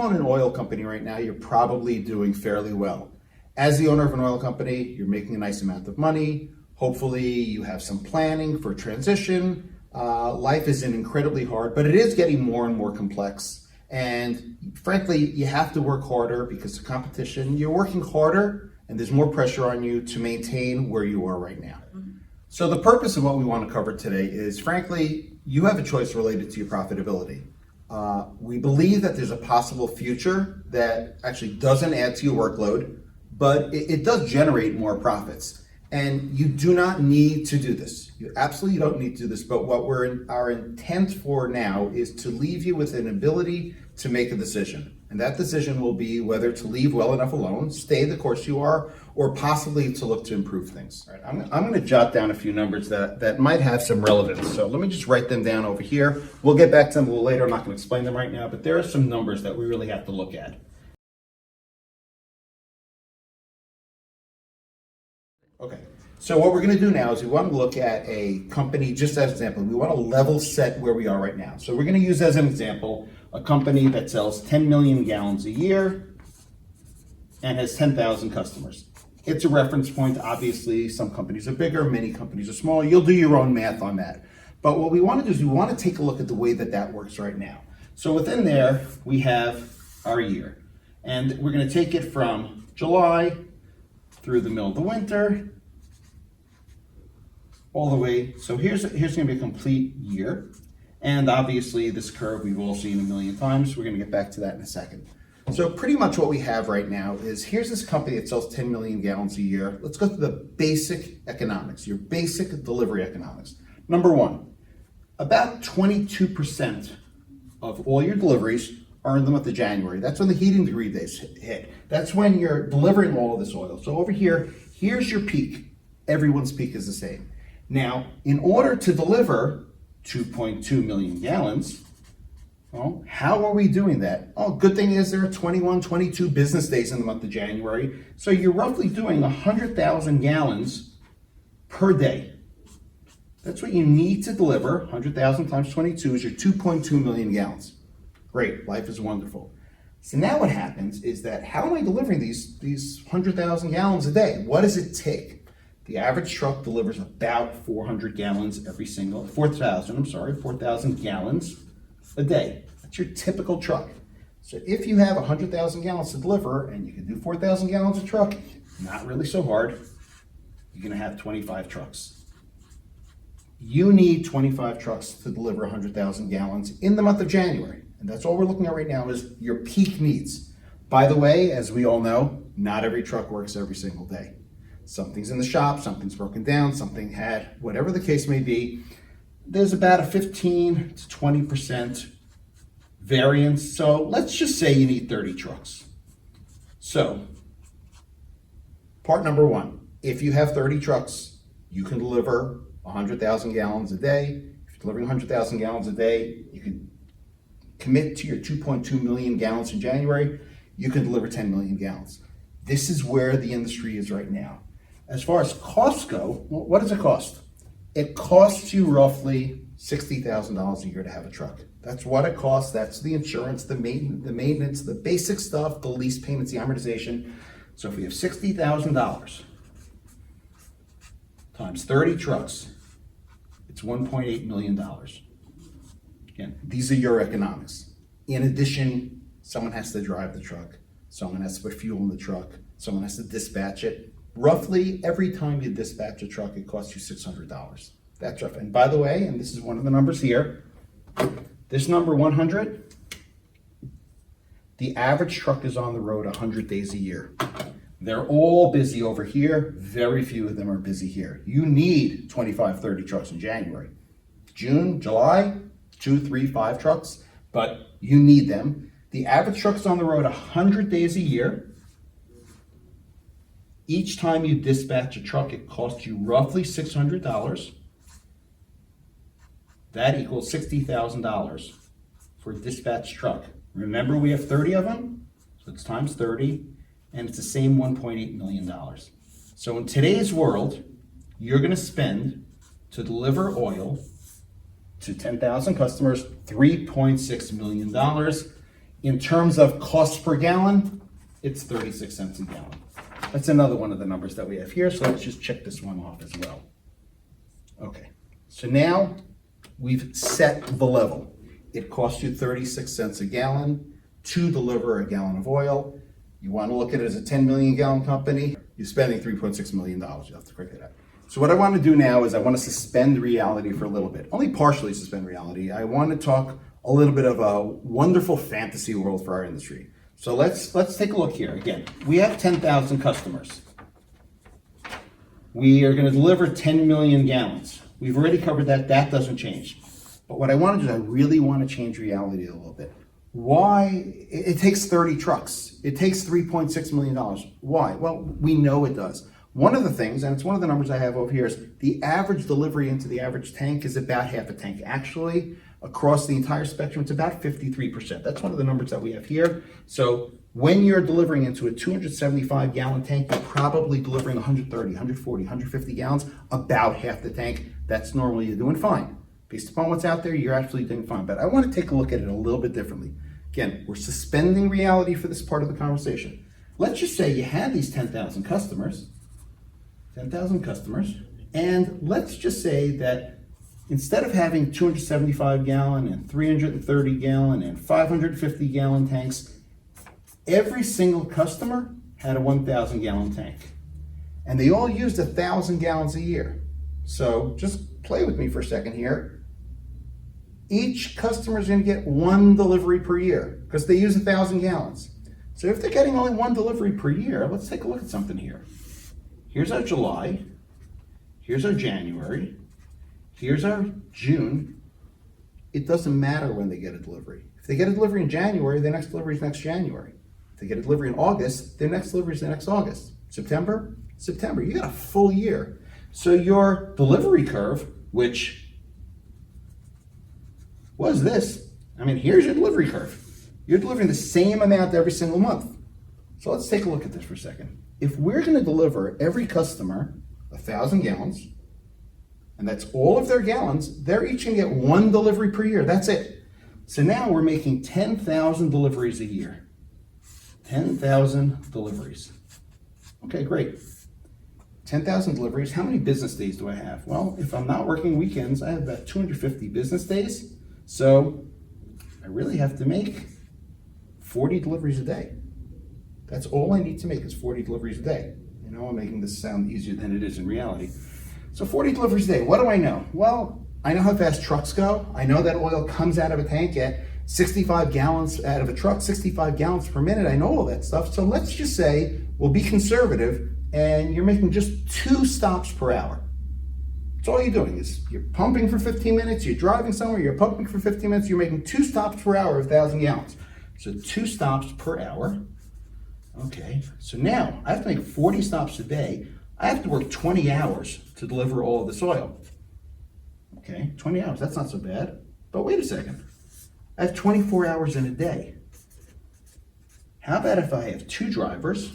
you own an oil company right now, you're probably doing fairly well. As the owner of an oil company, you're making a nice amount of money. Hopefully you have some planning for transition. Life isn't incredibly hard, but it is getting more and more complex. And frankly, you have to work harder because of competition. You're working harder and there's more pressure on you to maintain where you are right now. So the purpose of what we want to cover today is, frankly, you have a choice related to your profitability. We believe that there's a possible future that actually doesn't add to your workload, but it does generate more profits. And you do not need to do this. You absolutely don't need to do this, but what our intent for now is to leave you with an ability to make a decision. And that decision will be whether to leave well enough alone, stay the course you are, or possibly to look to improve things. All right, I'm going to jot down a few numbers that might have some relevance. So let me just write them down over here. We'll get back to them a little later. I'm not going to explain them right now, but there are some numbers that we really have to look at. Okay, so what we're going to do now is we want to look at a company, just as an example. We want to level set where we are right now. So we're going to use as an example a company that sells 10 million gallons a year and has 10,000 customers. It's a reference point. Obviously, some companies are bigger, many companies are smaller. You'll do your own math on that. But what we want to do is we want to take a look at the way that works right now. So within there, we have our year. And we're going to take it from July through the middle of the winter, all the way. So here's going to be a complete year. And obviously this curve we've all seen a million times. We're going to get back to that in a second. So pretty much what we have right now is here's this company that sells 10 million gallons a year. Let's go through the basic economics, your basic delivery economics. Number one, about 22% of all your deliveries are in the month of January. That's when the heating degree days hit. That's when you're delivering all of this oil. So over here, here's your peak. Everyone's peak is the same. Now, in order to deliver 2.2 million gallons, well, how are we doing that? Oh, good thing is there are 21, 22 business days in the month of January. So you're roughly doing 100,000 gallons per day. That's what you need to deliver. 100,000 times 22 is your 2.2 million gallons. Great, life is wonderful. So now what happens is that how am I delivering these 100,000 gallons a day? What does it take? The average truck delivers about 400 gallons 4,000 gallons a day. That's your typical truck. So if you have 100,000 gallons to deliver and you can do 4,000 gallons a truck, not really so hard, you're gonna have 25 trucks. You need 25 trucks to deliver 100,000 gallons in the month of January. And that's all we're looking at right now is your peak needs. By the way, as we all know, not every truck works every single day. Something's in the shop, something's broken down, something had, whatever the case may be, there's about a 15 to 20% variance. So let's just say you need 30 trucks. So part number one, if you have 30 trucks, you can deliver 100,000 gallons a day. If you're delivering 100,000 gallons a day, you can commit to your 2.2 million gallons in January, you can deliver 10 million gallons. This is where the industry is right now. As far as costs go, well, what does it cost? It costs you roughly $60,000 a year to have a truck. That's what it costs. That's the insurance, the maintenance, the basic stuff, the lease payments, the amortization. So if we have $60,000 times 30 trucks, it's $1.8 million. Again, these are your economics. In addition, someone has to drive the truck. Someone has to put fuel in the truck. Someone has to dispatch it. Roughly every time you dispatch a truck, it costs you $600. That's rough. And by the way, and this is one of the numbers here, this number 100, the average truck is on the road 100 days a year. They're all busy over here. Very few of them are busy here. You need 25, 30 trucks in January. June, July, 2, 3, 5 trucks, but you need them. The average truck is on the road 100 days a year. Each time you dispatch a truck, it costs you roughly $600. That equals $60,000 for a dispatched truck. Remember, we have 30 of them, so it's times 30, and it's the same $1.8 million. So in today's world, you're gonna spend, to deliver oil to 10,000 customers, $3.6 million. In terms of cost per gallon, it's 36 cents a gallon. That's another one of the numbers that we have here, so let's just check this one off as well. Okay, so now we've set the level. It costs you 36 cents a gallon to deliver a gallon of oil. You want to look at it as a 10 million gallon company, you're spending $3.6 million. You have to break it out. So what I want to do now is I want to suspend reality for a little bit, only partially suspend reality. I want to talk a little bit of a wonderful fantasy world for our industry. So let's take a look here. Again, we have 10,000 customers. We are going to deliver 10 million gallons. We've already covered that. That doesn't change. But what I want to do is I really want to change reality a little bit. Why? It takes 30 trucks. It takes $3.6 million. Why? Well, we know it does. One of the things, and it's one of the numbers I have over here, is the average delivery into the average tank is about half a tank. Actually, across the entire spectrum, it's about 53%. That's one of the numbers that we have here. So when you're delivering into a 275 gallon tank, you're probably delivering 130, 140, 150 gallons, about half the tank. That's normally you're doing fine. Based upon what's out there, you're actually doing fine. But I want to take a look at it a little bit differently. Again, we're suspending reality for this part of the conversation. Let's just say you had these 10,000 customers, and let's just say that instead of having 275 gallon and 330 gallon and 550 gallon tanks, every single customer had a 1,000 gallon tank. And they all used 1,000 gallons a year. So just play with me for a second here. Each customer is going to get one delivery per year because they use 1,000 gallons. So if they're getting only one delivery per year, let's take a look at something here. Here's our July. Here's our January. Here's our June. It doesn't matter when they get a delivery. If they get a delivery in January, their next delivery is next January. If they get a delivery in August, their next delivery is the next August. September. You got a full year. So your delivery curve, which was this, here's your delivery curve. You're delivering the same amount every single month. So let's take a look at this for a second. If we're going to deliver every customer 1,000 gallons, and that's all of their gallons, they're each going to get one delivery per year. That's it. So now we're making 10,000 deliveries a year. 10,000 deliveries. Okay, great. 10,000 deliveries. How many business days do I have? Well, if I'm not working weekends, I have about 250 business days. So I really have to make 40 deliveries a day. That's all I need to make is 40 deliveries a day. You know, I'm making this sound easier than it is in reality. So 40 deliveries a day. What do I know? Well, I know how fast trucks go. I know that oil comes out of a tank at 65 gallons out of a truck, 65 gallons per minute. I know all that stuff. So let's just say we'll be conservative and you're making just 2 stops per hour. That's all you're doing is you're pumping for 15 minutes, you're driving somewhere, you're pumping for 15 minutes, you're making 2 stops per hour of 1,000 gallons. So 2 stops per hour. Okay, so now I have to make 40 stops a day. I have to work 20 hours to deliver all of this oil. Okay, 20 hours, that's not so bad. But wait a second, I have 24 hours in a day. How about if I have 2 drivers?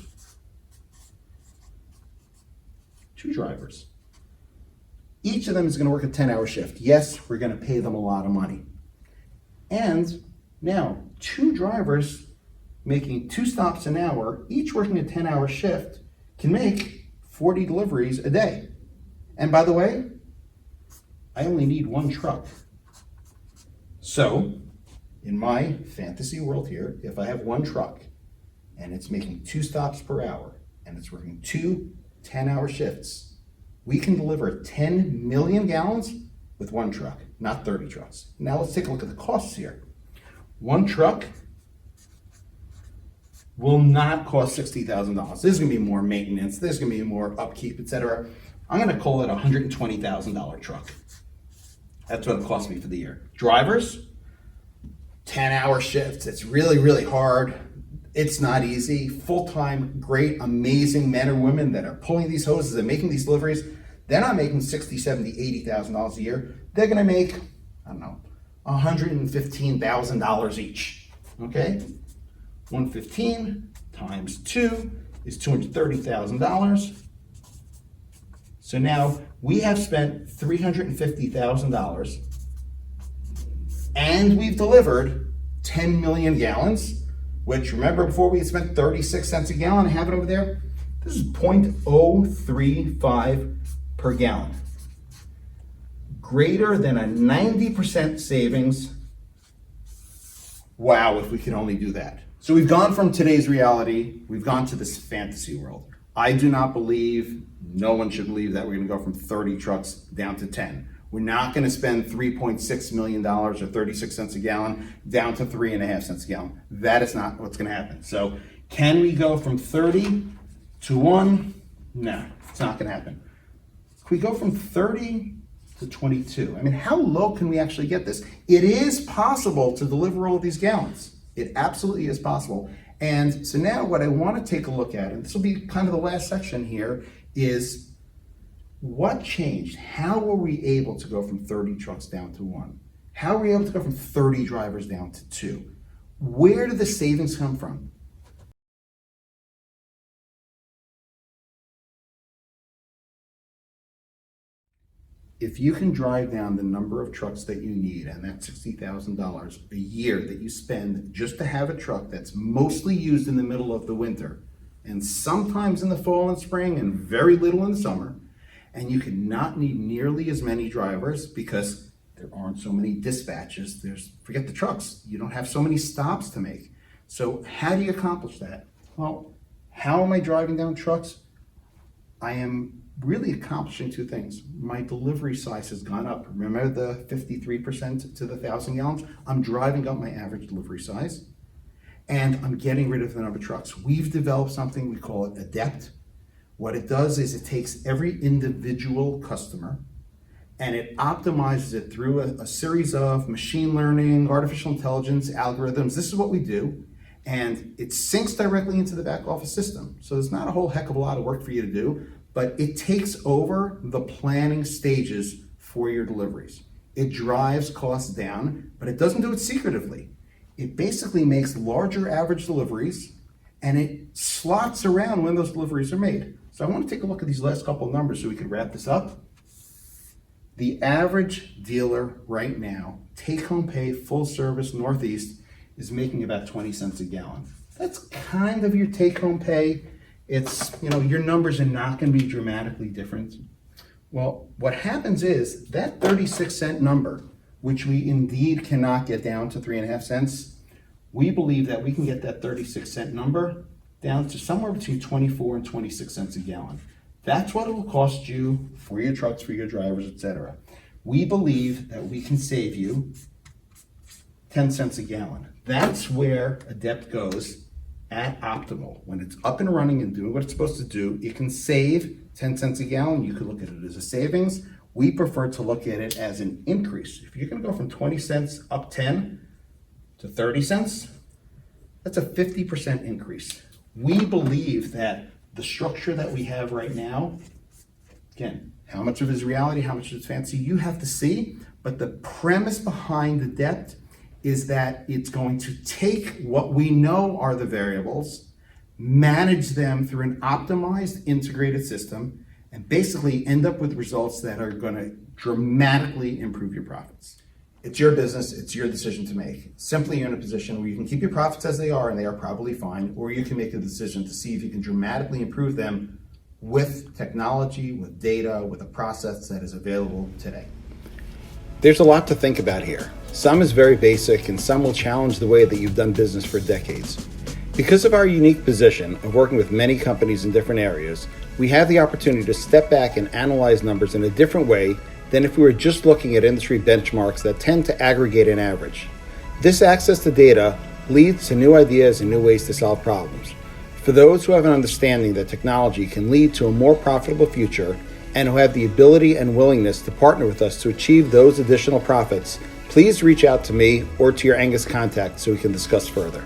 2 drivers. Each of them is going to work a 10-hour shift. Yes, we're going to pay them a lot of money. And now, 2 drivers making 2 stops an hour, each working a 10-hour shift, can make 40 deliveries a day. And by the way, I only need 1 truck. So, in my fantasy world here, if I have 1 truck and it's making 2 stops per hour and it's working 2 10-hour shifts, we can deliver 10 million gallons with 1 truck, not 30 trucks. Now let's take a look at the costs here. 1 truck will not cost $60,000. There's going to be more maintenance, there's going to be more upkeep, etc. I'm going to call it a $120,000 truck. That's what it cost me for the year. Drivers, 10-hour shifts. It's really, really hard. It's not easy. Full-time, great, amazing men or women that are pulling these hoses and making these deliveries, they're not making $60,000, $70,000, $80,000 a year. They're going to make, I don't know, $115,000 each. Okay? 115 times 2 is $230,000. So now we have spent $350,000 and we've delivered 10 million gallons, which remember before we had spent 36 cents a gallon. I have it over there. This is 0.035 per gallon. Greater than a 90% savings. Wow, if we could only do that. So we've gone from today's reality, we've gone to this fantasy world. I do not believe, no one should believe that we're gonna go from 30 trucks down to 10. We're not gonna spend $3.6 million or 36 cents a gallon down to 3.5 cents a gallon. That is not what's gonna happen. So can we go from 30 to 1? No, it's not gonna happen. Can we go from 30 to 22? I mean, how low can we actually get this? It is possible to deliver all of these gallons. It absolutely is possible. And so now what I want to take a look at, and this will be kind of the last section here, is what changed? How were we able to go from 30 trucks down to 1? How were we able to go from 30 drivers down to 2? Where did the savings come from? If you can drive down the number of trucks that you need, and that's $60,000 a year that you spend just to have a truck that's mostly used in the middle of the winter, and sometimes in the fall and spring, and very little in the summer, and you could not need nearly as many drivers because there aren't so many dispatches. Forget the trucks. You don't have so many stops to make. So how do you accomplish that? Well, how am I driving down trucks? I am really accomplishing two things. My delivery size has gone up. Remember the 53% to the 1,000 gallons? I'm driving up my average delivery size, and I'm getting rid of the number of trucks. We've developed something, we call it ADEPT. What it does is it takes every individual customer and it optimizes it through a series of machine learning, artificial intelligence, algorithms. This is what we do. And it syncs directly into the back office system. So there's not a whole heck of a lot of work for you to do, but it takes over the planning stages for your deliveries. It drives costs down, but it doesn't do it secretively. It basically makes larger average deliveries and it slots around when those deliveries are made. So I want to take a look at these last couple of numbers so we can wrap this up. The average dealer right now, take-home pay, full service, Northeast, is making about 20 cents a gallon. That's kind of your take-home pay. It's, your numbers are not going to be dramatically different. Well, what happens is that 36-cent number, which we indeed cannot get down to 3.5 cents, we believe that we can get that 36-cent number down to somewhere between 24 and 26 cents a gallon. That's what it will cost you for your trucks, for your drivers, etc. We believe that we can save you 10 cents a gallon. That's where ADEPT goes at optimal. When it's up and running and doing what it's supposed to do, it can save 10 cents a gallon. You could look at it as a savings. We prefer to look at it as an increase. If you're going to go from 20 cents up 10 to 30 cents, that's a 50% increase. We believe that the structure that we have right now, again, how much of it is reality, how much is fancy, you have to see, but the premise behind ADEPT is that it's going to take what we know are the variables, manage them through an optimized integrated system, and basically end up with results that are going to dramatically improve your profits. It's your business, it's your decision to make. Simply you're in a position where you can keep your profits as they are, and they are probably fine, or you can make a decision to see if you can dramatically improve them with technology, with data, with a process that is available today. There's a lot to think about here. Some is very basic, and some will challenge the way that you've done business for decades. Because of our unique position of working with many companies in different areas, we have the opportunity to step back and analyze numbers in a different way than if we were just looking at industry benchmarks that tend to aggregate an average. This access to data leads to new ideas and new ways to solve problems. For those who have an understanding that technology can lead to a more profitable future and who have the ability and willingness to partner with us to achieve those additional profits, please reach out to me or to your Angus contact so we can discuss further.